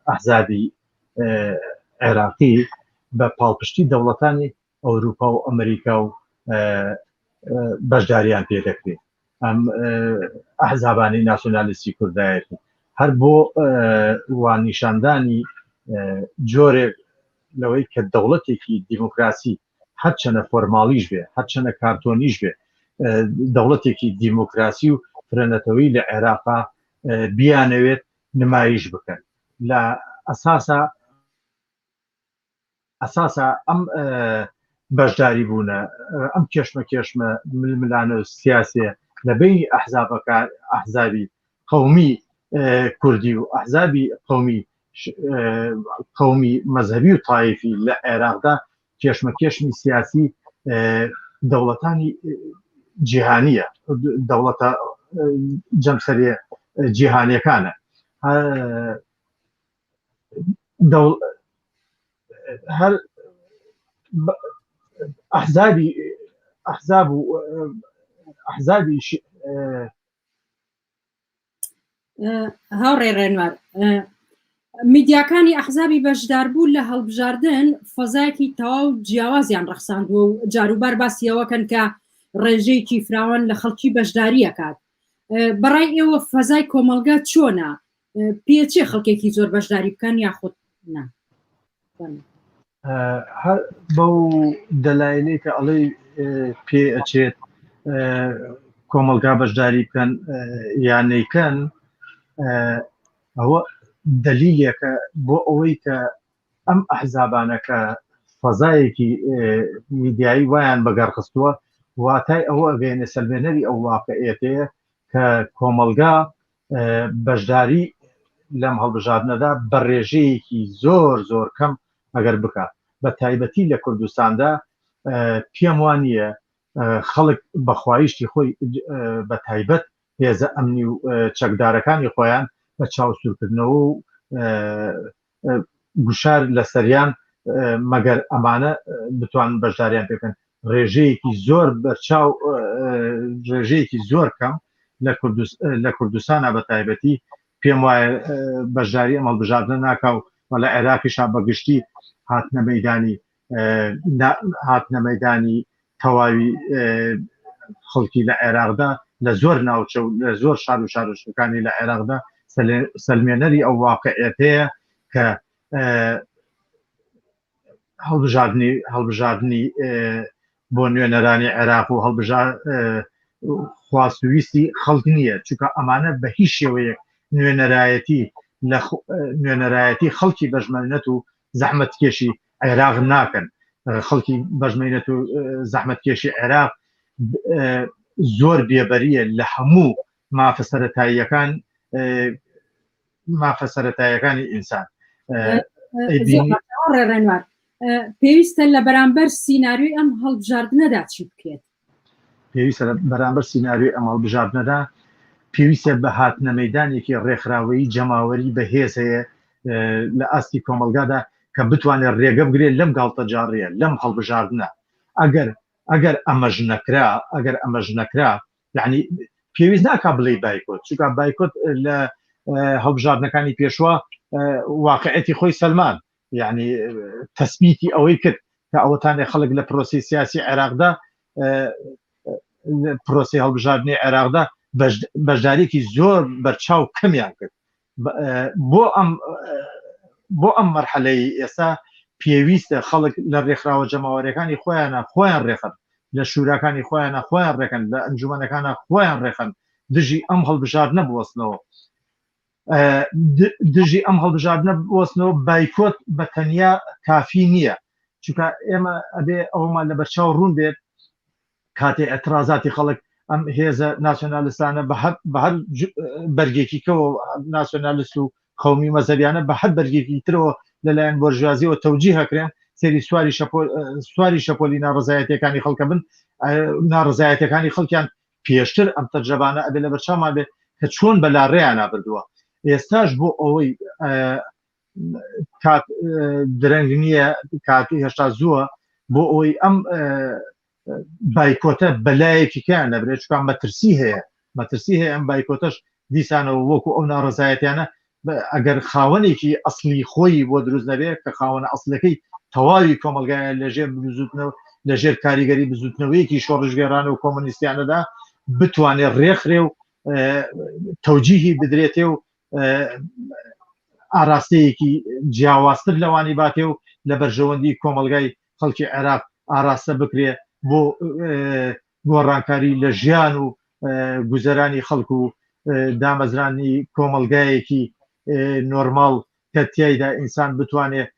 ئەحزابی عێراقی بە پاڵپشتی دەوڵەتانی ئەوروپا و ئەمریکا و بەشداریان پێدەکرێت. ئەم ئەحزابانی ناسیۆنالیستی کوردایەتی هەر بۆ وانیشاندانی جۆرێک لەوەی کە دەوڵەتێکی دیموکراسی هەرچەنە فۆرماڵیش بێ، هەرچەنە کارتۆنیش بێ، دەوڵەتێکی دیموکراسی و فرەنەتەوەی لە عێراقا بیانەوێت نمایش بکەن. لە ئەساسا ئەم بەشداری بوونە، ئەم کێشمە ململانە و سیاسیە لە بینی ئەحزابی قەومی کوردی و ئەحزابی قەومی مەذهبی و تایفی لە عێراقدا کێشمی سیاسی دەوڵەتانی جیهانیە، دەوڵەتە جەمسەریە جیهانیەکانە. هەر ئەحزابی هاوڕێ ڕێنوار، میدیاکانی ئەحزابی بەشداربوو لە هەڵبژاردن فەزایەکی تەواو جیاوازیان ڕەخساندووە و جاروبار باسیەوەکەن کە ڕێژەیەکی فراوان لە خەڵکی بەشداری ئەکات. بەڕای ئێوە فەزای کۆمەلگا چۆنە؟ پێچێ خەڵکێکی زۆر بەشداری بکەن یاخود نا؟ بەو دەلایلەی کە ئەڵێ پێ ئەچێت کۆمەلگا بەشداری بکەن یان نەیکەن، ئەوە دلیلێکە بۆ ئەوەی کە ئەم ئەحزابانەکە فەزایەکی میدیایی وایان بەگەڕخستووە، واتای ئەوە ئەگەینە سەلمێنەری ئەو واقعەتەیە کە کۆمەلگا بەشداری لەم هەڵبژاردنەدا بە ڕێژەیەکی زۆر کەم ئەگەر بکات. بە تایبەتی لە کوردستاندا پێم وانە خەڵک بەخوایشتی خۆی بە تایبەت هێزە ئەمنی و چەکدارەکانی خۆیان بە چاوسورکردنەوە و گوشار لە سەریان مەگەر ئەمانە بتوانن بەشداریان پێکەن. ڕێژەیەکی زۆر بەرچاو، ڕێژەیەکی زۆر کەم لە کوردستانە بە تایبەتی پێم وایە بەشداری ئەم هەڵبژاردنە ناکاو و لە عێراقیشا بەگشتی هاتنە مەیدانی تەواوی خەڵکی لە عێراقدا لە زۆر ناوچە و لە زۆر شار و شارۆچکەکانی لە عێراقدا سەلمێنەری ئەو واقعەتەیە کە هەڵبژاردننی بۆ نوێنەرانی عێراق و خواستویستی خەڵک نییە، چونکە ئەمانە بە هیچ شێوەیەک نوێنەرایەتی خەڵکی بەژمێنەت و زەحمەتکێشی عێراق ناکەن. خەڵکی بەژمێنەت و زەحمەتکێشی عێراق زۆر بێبەریە لە هەموو مافە سەرەتاییەکانی ئینسان. ڕێڕێنوار پێویستە لە بەرامبەر سیناریۆی ئەم هەڵبژاردنەدا چی بکێت؟ پێویستە بەرامبەر سیناریۆی ئەم هەڵبژاردنەدا پێویستە بە هاتنە مەیدانێکی ڕێکخراوەیی جەماوەری بەهێز هەیە لە ئاستی کۆمەلگادا کە بتوانێت ڕێگە بگرێت لەم گاڵتە جاڕیە لەم هەڵبژاردنە ئەگەر ئەمەژ نەکرا یعنی پێویست ناکا بڵێ بایکۆت چونکە بایکۆت لە هەڵبژاردنەکانی پێشوە واقعەتی خۆی سەلمان یعنی تەسبیتی ئەوەی کرد کە ئەوەتانێ خەڵک لە پرۆسی سیاسی عێراقدا پرۆسی هەڵبژاردنی عێراقدا بەشداریکی زۆر بەرچاو کەمیان کرد بۆ ئەم مەرحەلەی ئێستا پێویستە خەڵک لە ڕێکخراوە جەماوەریەکانی خۆیان ڕێخن لە شوراکانی خۆیان ڕێکن لە ئەنجومەنەکانە خۆیان ڕێخن دژی ئەم هەڵبژاردنە بوەستنەوە بوەستنەوە بایکۆت بە تەنیا کافی نییە چونکە ئێمە ئەبێ ئەومان لە بەرچاو ڕوون بێت کاتێ ئەترازاتی خەڵک ئەم هێزە ناسیۆنالیستانە بە هەر بەرگێکی کەەوە ناسیۆنالیست و قەومی مەزەبیانە بە هەر بەرگێکی ترەوە لەلایەن بۆرژوازیەوە تەوجیه هەکرێن سێری سواری شەپۆلی ناڕزایەتەکانی خەڵکە بن ناڕزایەتەکانی خەڵکیان پێشتر ئەم تەجربانە ئەبێ لە بەرچاومان بێت کە چۆن بەلاڕێیان نابردووە ئێستاش بۆ ئەوەی کات درەنگ نییە کاتی هێشتا زووە بۆ ئەوەی ئەم بایکۆتە بەلایەکی کیان نەبرێت چکان مەترسی هەیە ئەم بایکۆتەش دیسانەوە وەکو ئەو ناڕزایەتیانە ئەگەر خاوەنێکی ئەسلی خۆی بۆ دروست نەبێت کە خاوەنە ئەسلەکەی تەواوی کۆمەلگایە لەژێر کاریگەری بزوتنەوەیەکی شۆڕژگەرانە و کۆمونیستیانەدا بتوانێت ڕێکخرێ و تەوجیهی بدرێتێ و ئاراستەیەکی جیاوازتر لەوانی باتێ و لە بەرژەوەندی کۆمەلگای خەڵکی عێراق ئاراستە بکرێ بۆ گۆڕانکاری لە ژیان و گوزەرانی خەڵک و دامەزرانی کۆمەلگایەکی نۆرماڵ کە تیایدا ئینسان بتوانێت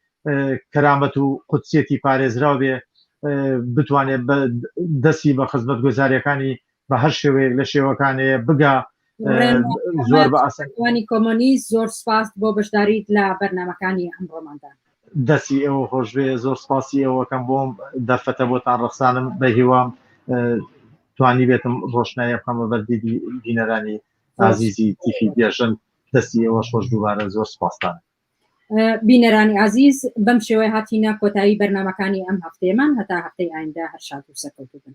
کەرامەت و قودسیەتی پارێزراو بێ بتوانێت دەستی بە خزمەت گوزاریەکانی بە هەر شێوەیەک لە شێوەکانەیە بگا زۆر بە ئاسانی کۆمۆنیست زۆر سپاس بۆ بەشداریت لە بەرنامەکانی ئەمڕۆماندا دەستی ئێوە خۆشبێ زۆر سپاسی ئەوەکەم بۆم دەرفەتە بۆتان ڕەخسانم بە هیوام توانی بێتم ڕۆشنایە بخەمە بەردی دینەرانی عزیزی تیفی بێژن دەستی ئێوەش خۆش دووبارە زۆر سپاسدان بینەرانی عزیز بەم شێوەیە هاتینە کۆتایی بەرنامەکانی ئەم هەفتەیەمان هەتا هەفتەی ئایندا هەر شاد و سەرکەوتوو بن.